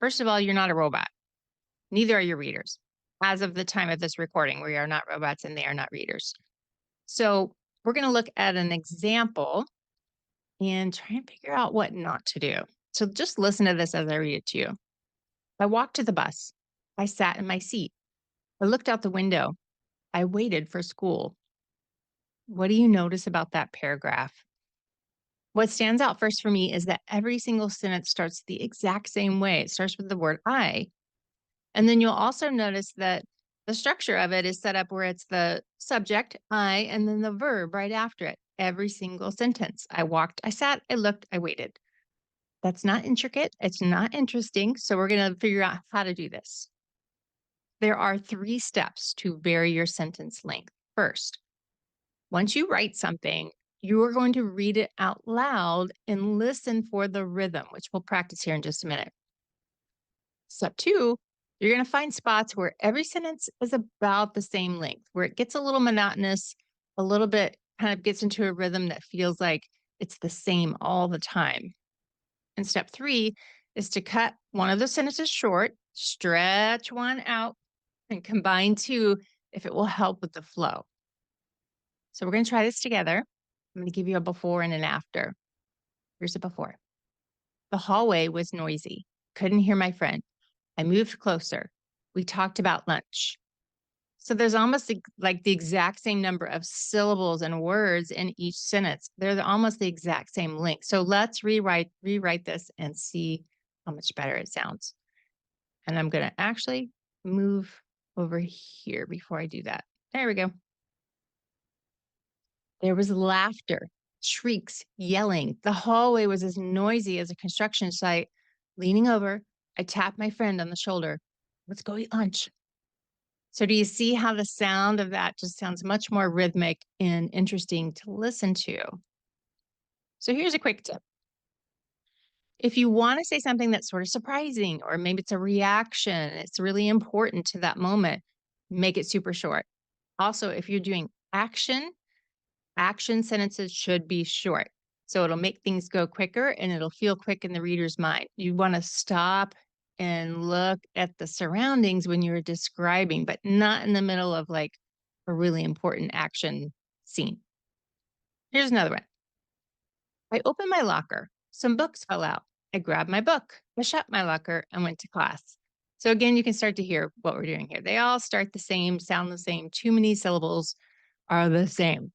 First of all, you're not a robot. Neither are your readers. As of the time of this recording, we are not robots and they are not readers. So we're going to look at an example and try and figure out what not to do. So just listen to this as I read it to you. I walked to the bus. I sat in my seat. I looked out the window. I waited for school. What do you notice about that paragraph? What stands out first for me is that every single sentence starts the exact same way. It starts with the word I. And then you'll also notice that the structure of it is set up where it's the subject, I, and then the verb right after it. Every single sentence. I walked, I sat, I looked, I waited. That's not intricate. It's not interesting. So we're going to figure out how to do this. There are 3 steps to vary your sentence length. First, once you write something, you are going to read it out loud and listen for the rhythm, which we'll practice here in just a minute. Step 2, you're going to find spots where every sentence is about the same length, where it gets a little monotonous, a little bit kind of gets into a rhythm that feels like it's the same all the time. And step 3 is to cut one of the sentences short, stretch one out, and combine 2 if it will help with the flow. So we're going to try this together. I'm going to give you a before and an after. Here's a before. The hallway was noisy. Couldn't hear my friend. I moved closer. We talked about lunch. So there's almost like the exact same number of syllables and words in each sentence. They're almost the exact same length. So let's rewrite this and see how much better it sounds. And I'm going to actually move over here before I do that. There we go. There was laughter, shrieks, yelling. The hallway was as noisy as a construction site. Leaning over, I tapped my friend on the shoulder. Let's go eat lunch. So, do you see how the sound of that just sounds much more rhythmic and interesting to listen to? So, here's a quick tip. If you want to say something that's sort of surprising, or maybe it's a reaction, it's really important to that moment, make it super short. Also, if you're doing action sentences should be short. So it'll make things go quicker and it'll feel quick in the reader's mind. You want to stop and look at the surroundings when you're describing, but not in the middle of like a really important action scene. Here's another one. I opened my locker. Some books fell out. I grabbed my book. I shut my locker and went to class. So again, you can start to hear what we're doing here. They all start the same, sound the same. Too many syllables are the same.